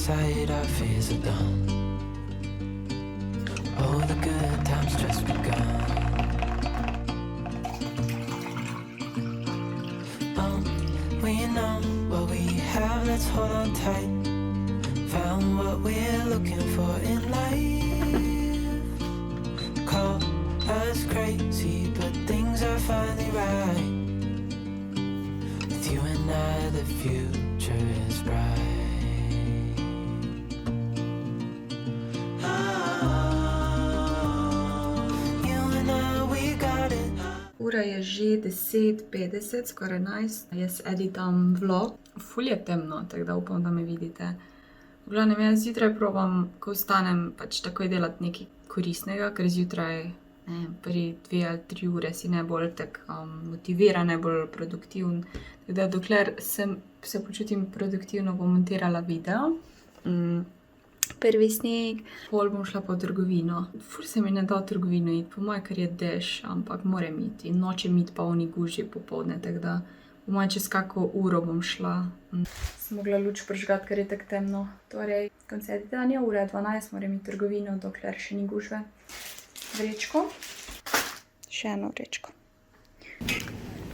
inside, our fears are done. Oh, the good times just begun. We know what we have, let's hold on tight. Found what we're looking for in life. Call us crazy, but things are finally right. With you and I, the future is bright. Oh, you and I, we got it. Ura je že 10:50, skoraj 11. Jaz editam vlog. Ful je temno, tako da upam, da me vidite. V glavnem, jaz zjutraj probam, ko vstanem, pač takoj delati nekaj koristnega, ker zjutraj prvi 2 ali 3 ure si najbolj motiviran, najbolj produktiven. Tako da dokler se počutim produktivno, bom montirala video. Prvi sneg, pol bom šla pa v trgovino. Ful se mi ne da v trgovino iti, po moje, ker je dež, ampak moram iti. In nočem iti pa oni gužji popoldne, tako da po moje čez kako uro bom šla. Sem mogla luč prižgati, ker je tako temno. Torej, konec editanja, ura je 12, moram iti v trgovino, dokler še ni gužve. Vrečko. Še eno vrečko.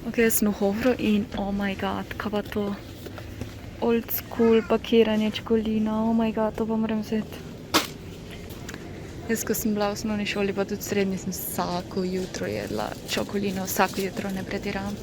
Ok, jaz sem v Hoferju in oh my god, kaj pa to? Old school pakiranje čokolina, oh my god, to pa moram vzeti. Jaz, ko sem bila v osnovni šoli, pa tudi v srednji, sem vsako jutro jedla čokolino, vsako jutro, ne pretiravam.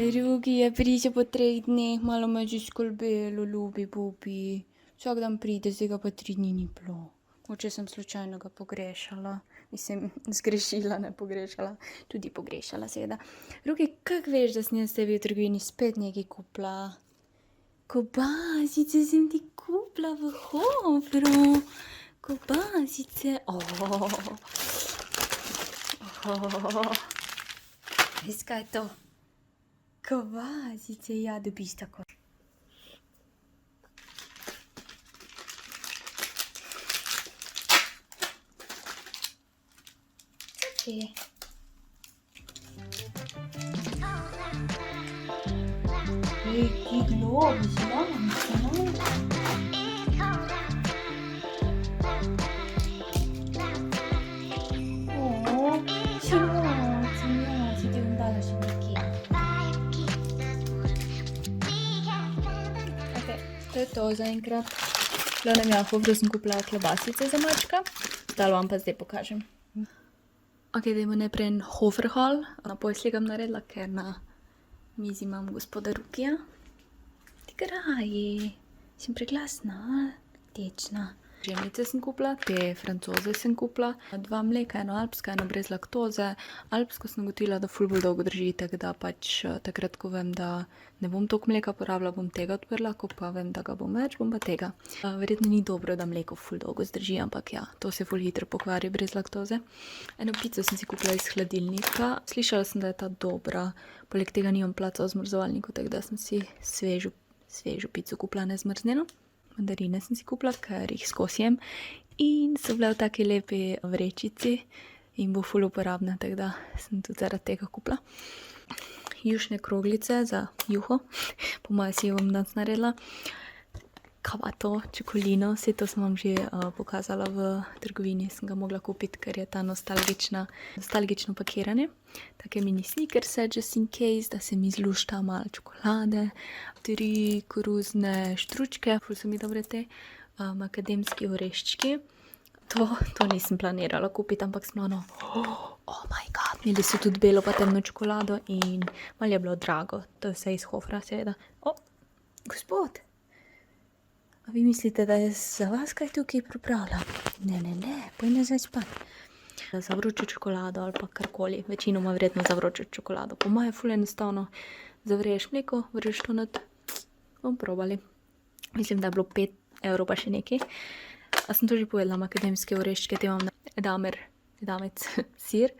Drugi je prišel po 3 dneh, malo me že skrbelo, ljubi Bubi. Vsak dan pride, zdaj ga pa 3 dni ni bilo. Mogoče sem slučajno ga pogrešala. Mislim, zgrešila, ne pogrešala. Tudi pogrešala, seveda. Drugi, kako veš, da sem jaz tebi v trgovini spet nekaj kupila? Kobasice sem ti kupila v Hoferju. Kobasice. Veš, kaj je to? Kobasice, ja, dobiš tako. Okay. Ti globi, zlomim se, no? Si ti bom dala še nekaj. To je to zaenkrat. V glavnem, ja, v Hoferju sem kupila klobasice za mačka. Zdaj vam pa zdaj pokažem. Ok, dajmo najprej en Hofer haul. Napoj slikam naredila, ker na mizi imam gospoda Rukija. Ti graji. Sem preglasna, tečna. Žemljice sem kupila, te francoze sem kupila. 2 mleka, eno alpsko, eno brez laktoze. Alpsko sem ugotovila, da ful bolj dolgo drži, tako da pač takrat, ko vem, da ne bom toliko mleka porabila, bom tega odprla, ko pa vem, da ga bom več, bom pa tega. Verjetno ni dobro, da mleko ful dolgo zdrži, ampak ja, to se ful hitro pokvari brez laktoze. Eno pico sem si kupila iz hladilnika. Slišala sem, da je ta dobra. Poleg tega nimam placa v zmrzovalniku, tako da sem si svežo pico kupila, nezmrznjeno. Mandarine sem si kupila, ker jih skozi jem. In so bile v taki lepi vrečici in bo ful uporabna, tako da sem tudi zaradi tega kupila. Jušne kroglice za juho, po moje si jo bom danes naredila. Kaj pa to? Čokolino, vse to sem vam že pokazala v trgovini, sem ga mogla kupiti, ker je ta nostalgično pakiranje. Take mini snickerse, just in case, da se mi zlušta malo čokolade. 3 koruzne štručke, ful so mi dobre te, makademski oreščki. To nisem planirala kupiti, ampak sem ono, oh my god, imeli so tudi belo pa temno čokolado in malo je bilo drago. To je vse iz Hoferja, seveda. Gospod, a vi mislite, da je za vas kaj tukaj pripravljam? Ne, poj nazaj spat. Za vročo čokolado ali pa karkoli, večinoma verjetno za vročo čokolado. Po moje ful enostavno zavreješ mleko, vreš to not, bom probali. Mislim, da je bilo 5 € pa še nekaj. A sem to že povedala, makademske oreščke, te imam na Edamer edamec sir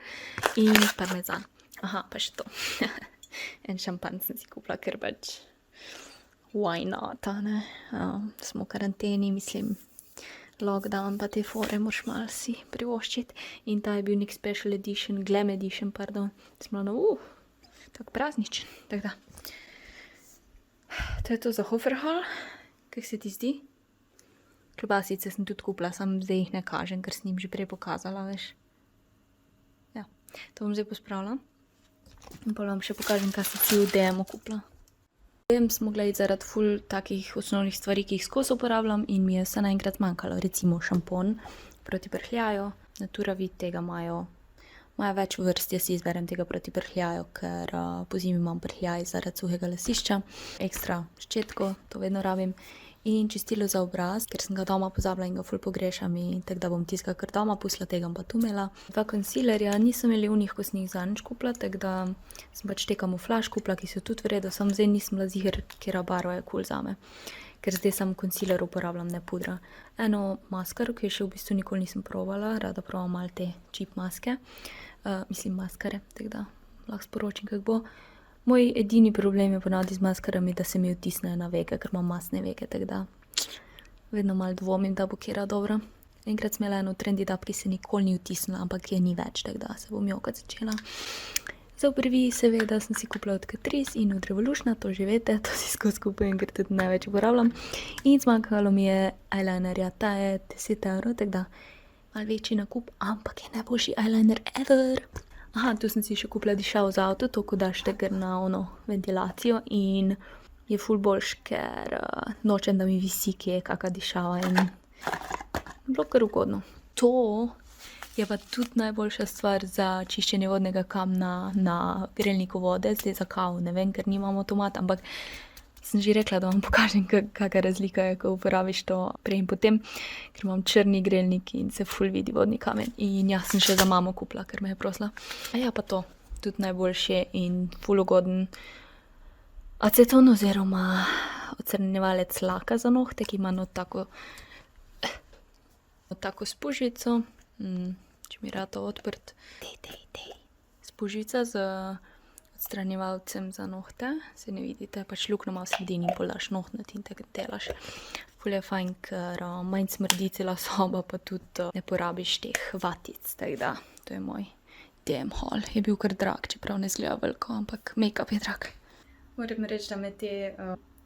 in parmezan. Aha, pa še to. En šampan sem si kupila, ker pač why not, ne? Smo v karanteni, mislim, lockdown pa te fore moraš malo si privoščiti. In ta je bil nek special edition, glam edition, pardon. Smo tako prazničen, tako da. To je to za Hoferhal. Kako se ti zdi? Klobasice sem tudi kupila, samo zdaj jih ne kažem, ker sem jim že prej pokazala, veš. Ja, to bom zdaj pospravila. In pa vam še pokažem, kaj sem si v DM-u kupila. V DM smo gledali zaradi ful takih osnovnih stvari, ki jih skozi uporabljam in mi je vse naenkrat manjkalo. Recimo šampon proti prhljaju, Naturavi tega imajo več vrst, jaz si izberem tega proti prhljaju, ker po zimi imam prhljaj zaradi suhega lasišča. Ekstra ščetko, to vedno rabim. In čistilo za obraz, ker sem ga doma pozabila in ga ful pogrešam in tako da bom tistega kar doma pustila, tega pa tu imela. 2 konsilerja, nisem imeli unih, ko sem jih zadnjič kupila, tako da sem pač te kamuflaž kupila, ki so tudi v redu, samo zdaj nisem bila ziher, katera barva je kul zame. Ker zdaj sam konsiler uporabljam, ne pudra. Eno maskaro, ki je še v bistvu nikoli nisem probala, rada probam malo te cheap maske. Mislim maskare, tako da lahko sporočim, kako bo. Moj edini problem je ponavadi z maskarami, da se mi vtisnejo na veke, ker imam masne veke, tako da vedno malo dvomim, da bo kera dobra. Enkrat sem imela eno trendy dab, ki se nikoli ni vtisnila, ampak je ni več, tako da se bom jokat začela. Za obrvi seveda sem si kupila od Catrice in od Revolutiona, to že veste, to si skozi kupujem, ker tudi največ uporabljam. In zmanjkalo mi je eyelinerja, ta je 10 €, tako da malo večji nakup, ampak je najboljši eyeliner ever. Aha, tu sem si še kupila dišav za avto, to ko daš teker na ventilacijo in je ful boljš, ker nočem, da mi visi, ki je kaka dišava in bilo kar ugodno. To je pa tudi najboljša stvar za čiščenje vodnega kamna na grelniku vode, zdaj za kavo, ne vem, ker nimam avtomata, ampak sem že rekla, da vam pokažem, kakšna razlika je, ko uporabiš to prej in potem, ker imam črni grelnik in se ful vidi vodni kamen. In jaz sem še za mamo kupila, ker me je prosila. A ja, pa to, tudi najboljše in ful ugoden aceton oziroma odstranjevalec laka za nohte, ki ima tako spužvico. Če mi rado odprt. Spužvica z odstranjevalcem za nohte, se ne vidite, pač luknjo ima v sredini in polaš nohtnet in tako delaš. Ful je fajn, ker manj smrdi cela soba, pa tudi ne porabiš teh vatic, tako da to je moj DM haul. Je bil kar drag, čeprav ne izgleda veliko, ampak make-up je drag. Moram reči, da me te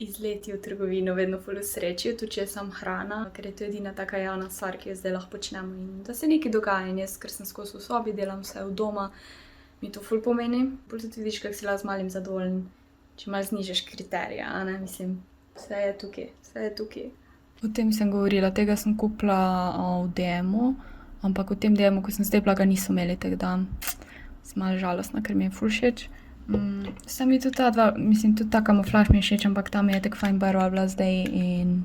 izleti v trgovino vedno ful usrečijo, tudi če je sam hrana, ker je to edina taka javna stvar, ki jo zdaj lahko počnemo in da se nekaj dogaja in jaz, ker sem skozi v sobi, delam vse v doma, mi to ful pomeni. Pol tudi vidiš, kako si lahko z malim zadovoljen, če malo znižaš kriterije, a ne, mislim, vse je tukaj. O tem sem govorila, tega sem kupila v DM-u, ampak v tem DM-u, ko sem zdaj bila, ga niso imeli, tako da sem malo žalostna, ker mi je ful všeč. Sem mi tudi ta dva, mislim, tudi ta kamuflaž mi je všeč, ampak tam je tako fajn barva bila zdaj in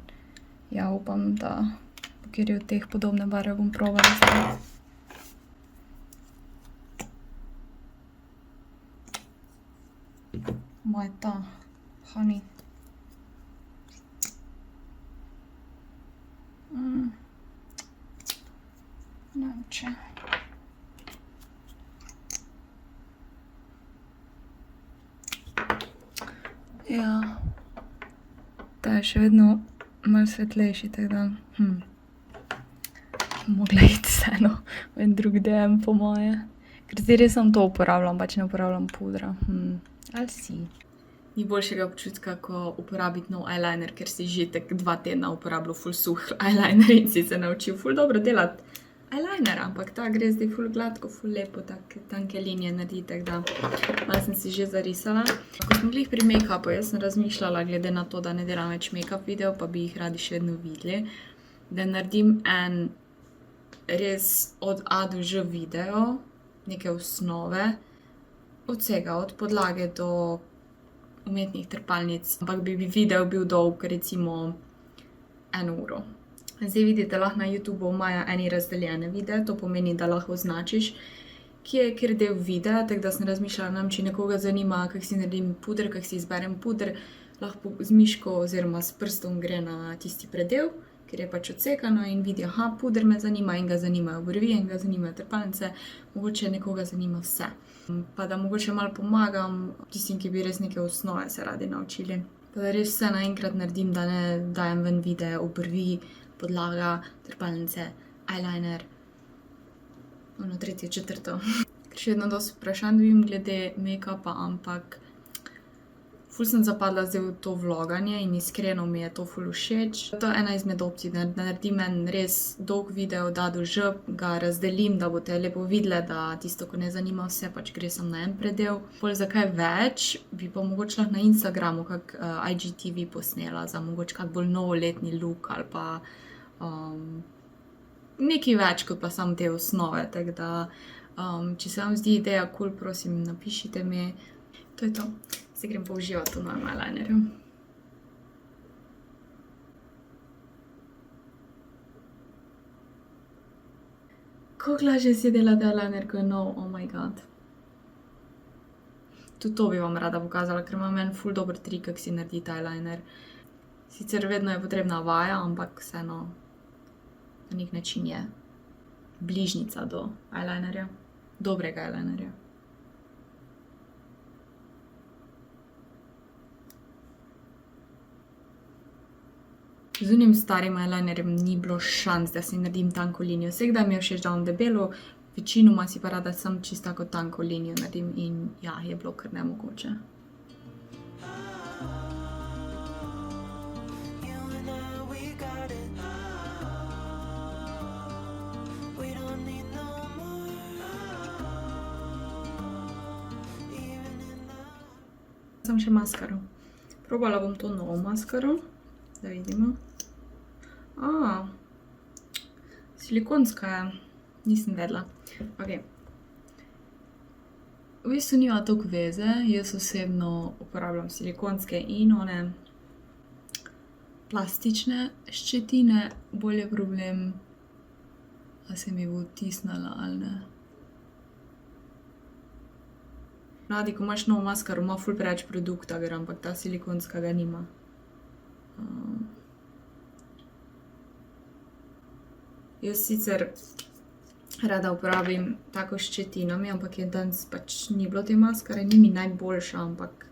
ja, upam, da ker je od teh podobne barve bom probala zdaj. Moj ta, honey. Ne vem, če. Ja, ta je še vedno malo svetlejši, tako da mogla iti vseeno v en drug DM po moje. Ker zdaj res samo to uporabljam, pač ne uporabljam pudra. Ali si? Ni boljšega občutka, ko uporabiti nov eyeliner, ker si že tak 2 tedna uporabljal ful suh eyeliner in si se naučil ful dobro delati eyeliner, ampak ta gre zdaj ful gladko, ful lepo, take tanke linije naredi, tako da malo sem si že zarisala. Ko smo glih pri make-upu, jaz sem razmišljala, glede na to, da ne delam več make-up video, pa bi jih radi še vedno videli, da naredim en res od A do Ž video, neke osnove, od vsega, od podlage do umetnih trepalnic, ampak bi video bil dolg recimo 1 uro. Zdaj vidite, lahko na YouTubeu imajo eni razdeljene videe, to pomeni, da lahko označiš, kje je kjer del videa, tako da sem razmišljala, če nekoga zanima, kako si naredim puder, kako si izberem puder, lahko z miško oziroma s prstom gre na tisti predel ker je pač odsekano in vidijo, aha, puder me zanima in ga zanimajo obrvi in ga zanimajo trepalnice, mogoče nekoga zanima vse. Pa da mogoče malo pomagam tistim, ki bi res neke osnove se radi naučili. Pa da res vse naenkrat naredim, da ne dajem ven videe obrvi, podlaga, trepalnice, eyeliner, ono tretje, četrto. Ker še vedno dosti vprašanj dobim glede make-upa, ampak ful sem zapadla zdaj v to vloganje in iskreno mi je to ful všeč. To je ena izmed opcij, da naredim en res dolg video, da do Ž, ga razdelim, da boste lepo videli, da tisto, ko ne zanima vse, pač gre samo na en predel. Pol zakaj več, bi pa mogoče lahko na Instagramu kak IGTV posnela za mogoče kak bolj novoletni look ali pa nekaj več kot pa samo te osnove, tako da če se vam zdi ideja cool, prosim, napišite mi. To je to. Zdaj grem pa uživati v novem eyelinerju. Kako lažje si delati eyeliner, ko je nov, oh my god. Tudi to bi vam rada pokazala, ker imam en ful dober trik, kako si narediti eyeliner. Sicer vedno je potrebna vaja, ampak vseeno na nek način je bližnica do eyelinerja, dobrega eyelinerja. Z unim starim eyelinerjem ni bilo šans, da si naredim tanko linijo. Vsekdaj mi je všeč, da imam debelo, večinoma si pa rada samo čisto tako tanko linijo naredim in ja, je bilo kar nemogoče. Sem še maskaro. Probala bom to novo maskaro, da vidimo. Silikonska je, nisem vedela. Ok. V bistvu nima toliko veze, jaz osebno uporabljam silikonske in one plastične ščetine, bolj je problem, a se mi bo vtisnila ali ne. Radi, ko imaš novo maskaro, ima ful preveč produkta, ampak ta silikonska ga nima. Jaz sicer rada uporabim tako s ščetinami, ampak je danes pač ni bilo te maskare, ni mi najboljša, ampak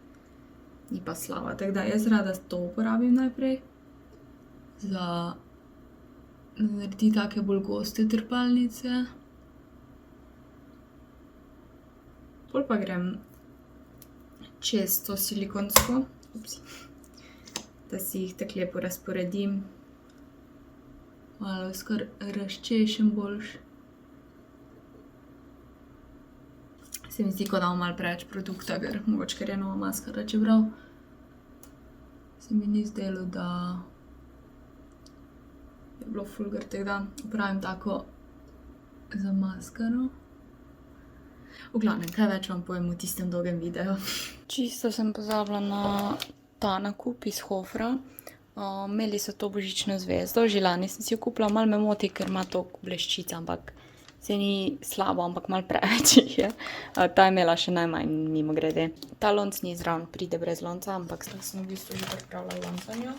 ni pa slaba. Tako da jaz rada to uporabim najprej, za narediti take bolj goste trepalnice. Pol pa grem čez to silikonsko, da si jih tako lepo razporedim. Malo skar razčešem boljš. Se mi zdi, kot da imam malo preveč produkta, mogoče ker je nova maskara, čeprav se mi ni zdelo, da je bilo ful gor, tako da uporabim tako za maskaro. V glavnem, kaj več vam povem v tistem dolgem videu. Čisto sem pozabila na ta nakup iz Hofra. Imeli so to božično zvezdo, že lani sem si jo kupila, malo me moti, ker ima toliko bleščic, ampak se ni slabo, ampak malo preveč jih je. Ta je imela še najmanj, mimogrede. Ta lonc ni zraven, pride brez lonca, ampak sem v bistvu že pripravila lonc za njo.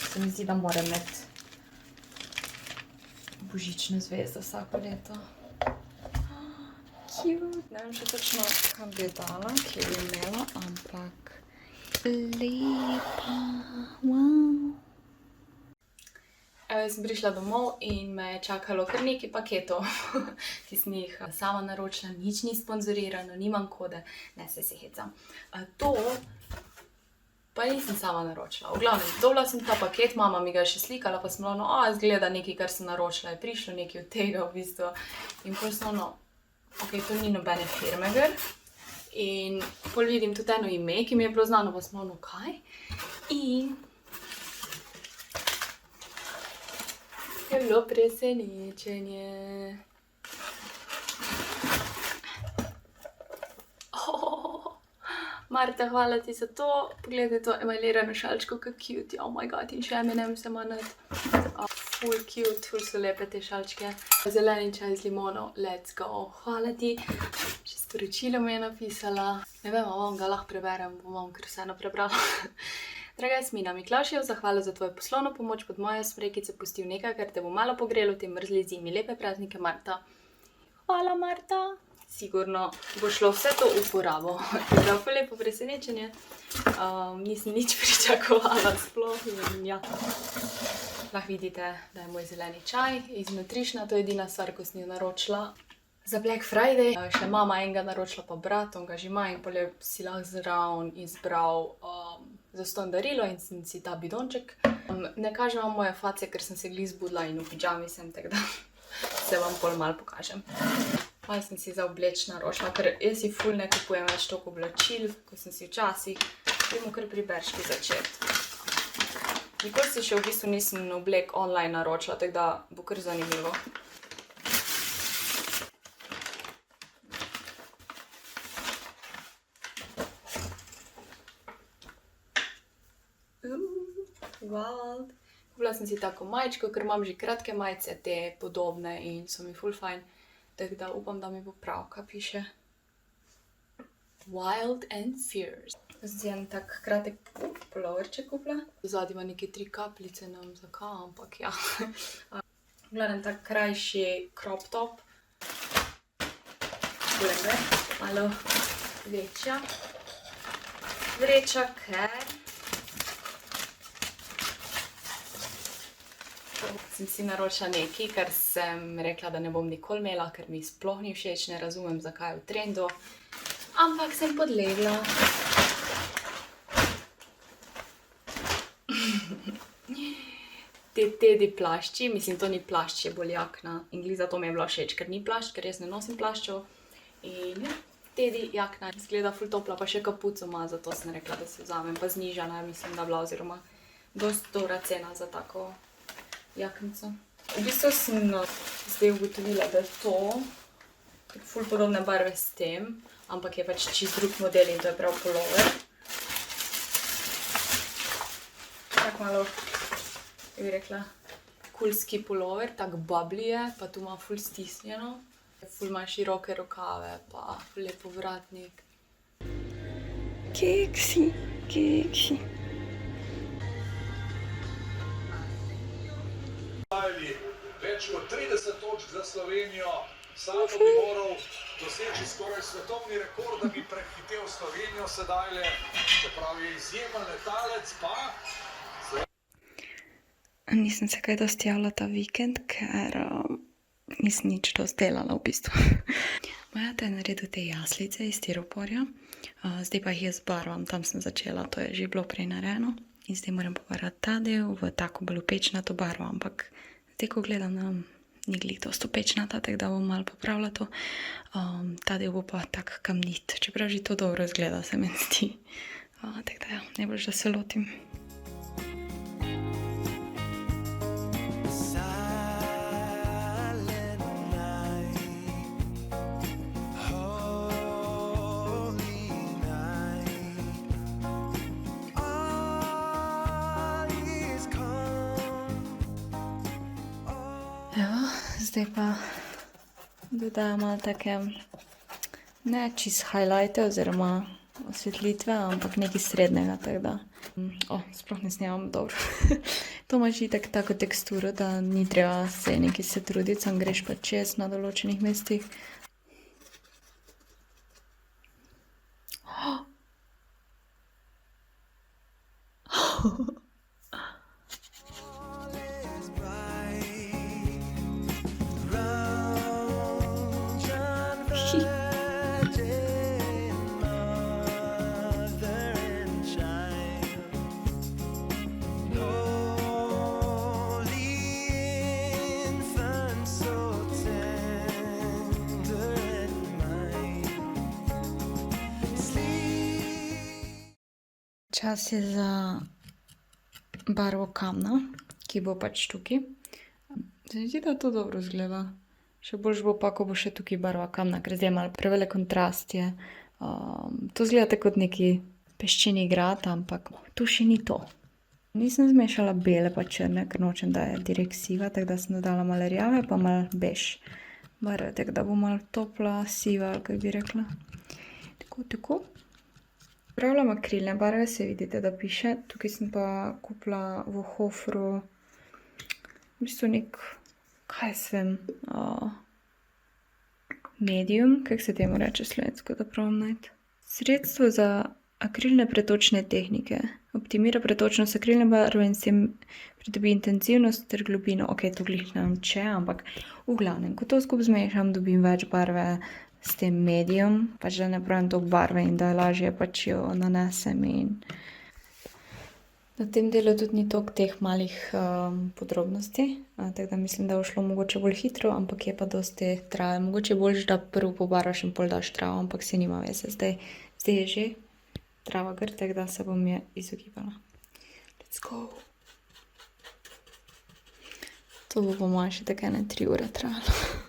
Se mi zdi, da moram imeti božično zvezdo vsako leto. Cute. Ne vem še točno, kam bi jo dala, kje bi imela, ampak lepa, wow. Evo, jaz sem prišla domov in me je čakalo kar nekaj paketov, ki sem jih sama naročila, nič ni sponzorirano, nimam kode, ne se hecam. To pa nisem sama naročila. V glavnem, dobila sem ta paket, mama mi ga je še slikala, pa sem bilo, izgleda nekaj, kar sem naročila, je prišlo nekaj od tega v bistvu. In pol sem ok, to ni nobene firme, in pol vidim tudi eno ime, ki mi je bilo znano, pa sem kaj. In je bilo presenečenje. Marta, hvala ti za to. Pogledaj to emailirano šalčko, kako cute. Oh my god, in še M&M se ima nad. Ful cute, ful so lepe te šalčke. Zeleni čaj z limono, let's go. Hvala ti. Še sporočilo mi je napisala. Ne vem, vam ga lahko preberem, bom ker vseeno prebrala. Draga Jasmina, Miklavž je v zahvalo za tvojo poslovno pomoč pod mojo smrekico pustil nekaj, kar te bo malo pogrelo v tej mrzli zimi. Lepe praznike, Marta. Hvala, Marta. Sigurno bo šlo vse to v uporabo. Tako da lepo presenečenje. Nisem nič pričakovala sploh in ja. Lahko vidite, da je moj zeleni čaj iz Nutrišna, to je edina stvar, ko sem jo naročila za Black Friday. Še mama enega naročila, pa brat, on ga že ima in potem si lahko zraven izbral zastonj darilo in sem si ta bidonček. Ne kažem vam moje face, ker sem se glih zbudila in v pidžami sem, tako da se vam pol malo pokažem. Pa sem si za obleč naročila, ker jaz si ful ne kupujem več toliko oblačil, ko sem si včasih. Idemo kar pri Berški začeti. Nikoli si še v bistvu nisem oblek online naročila, tako da bo kar zanimivo. Wild. Kupila sem si tako majčko, ker imam že kratke majice, te podobne in so mi ful fajn. Tako da upam, da mi bo prav, kaj piše. Wild and Fierce. Sem si en tak kratek puloverček kupila. Zadnji ima neke 3 kapljice, ne vem zakaj, ampak ja. Gledam tak krajši crop top. Poglejte, malo večja vreča, ker sem si naročila nekaj, kar sem rekla, da ne bom nikoli imela, ker mi sploh ni všeč, ne razumem, zakaj je v trendu. Ampak sem podlegla. Te Teddy plašči, mislim, to ni plašč, je bolj jakna. In glih zato mi je bila všeč, ker ni plašč, ker jaz ne nosim plaščov. In ja, Teddy jakna izgleda ful topla, pa še kapuco ima, zato sem rekla, da si vzamem. Pa znižana, mislim, da bila, oziroma dosti dobra cena za tako jaknico. V bistvu sem zdaj ugotovila, da je to ful podobne barve s tem, ampak je pač čist drug model in to je prav pulover. Tak malo, bi rekla, kulski pulover, tak bubbly je, pa tu ima ful stisnjeno. Ful ima široke rokave, pa lepo vratnik. Keksi, keksi. Več kot 30 točk za Slovenijo, Savo bi moral doseči skoraj svetovni rekord, da bi prehitel Slovenijo sedajle, čeprav je izjemen letalec, pa... Nisem se kaj dosti javila ta vikend, ker nisem nič dosti delala v bistvu. Moja ta je naredil te jaslice iz stiroporja, zdaj pa jih jaz barvam, tam sem začela, to je že bilo prej narejeno. In zdaj moram pobarvati ta del v tako bolj opečnato barvo, ampak zdaj, ko gledam, ni glih dosti opečnata, tako da bom malo popravila to. Ta del bo pa tak kamnit, čeprav že to dobro izgleda, se meni zdi. Tako da ja, najbolj, da se lotim. Zdaj pa dodajam malo take, ne čist highlighte oziroma osvetlitve, ampak nekaj srednjega, tako da. Sploh ne snemam dobro. To imaš itak tako teksturo, da ni treba se nekaj se truditi, samo greš pa čez na določenih mestih. Čas je za barvo kamna, ki bo pač tukaj. Se mi zdi, da to dobro izgleda. Še boljš bo pa, ko bo še tukaj barva kamna, ker zdaj malo prevelik kontrast je. To izgleda kot neki peščeni grad, ampak to še ni to. Nisem zmešala bele pa črne, ker nočem, da je direkt siva, tako da sem dodala malo rjave pa malo bež barve, tako da bo malo topla, siva, ali kaj bi rekla. Tako, tako. Pravljam akrilne barve, se vidite, da piše. Tukaj sem pa kupila v Hofru v bistvu nek, kaj svem, medium, kako se temu reče slovensko, da pravim najti. Sredstvo za akrilne pretočne tehnike. Optimira pretočnost akrilne barve in s tem pridobi intenzivnost ter globino. Ok, to glih ne vem če, ampak v glavnem, ko to skupaj zmešam, dobim več barve s tem medium, pač da ne pravim toliko barve in da lažje pač jo nanesem in na tem delu tudi ni toliko teh malih podrobnosti, tako da mislim, da bo šlo mogoče bolj hitro, ampak je pa dosti trave. Mogoče je boljše, da prvo pobarvaš in pol daš travo, ampak se nima veze. Zdaj je že trava gr, tako da se bom je izogibala. Let's go! To bo po mojem še tako ene 3 ure trajalo.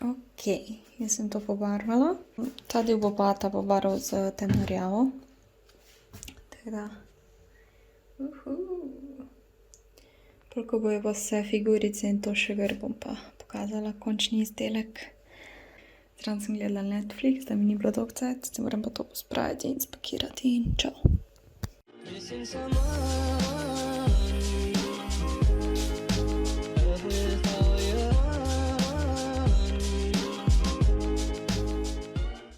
Ok, jaz sem to pobarvala. Ta del bo pa ta pobarval z temno rjavo. Tako da. Koliko bojo pa vse figurice in to še gor, bom pa pokazala končni izdelek. Zraven sem gledala Netflix, da mi ni bilo dolgo cajt, zdaj moram pa to pospraviti in spakirati in čau.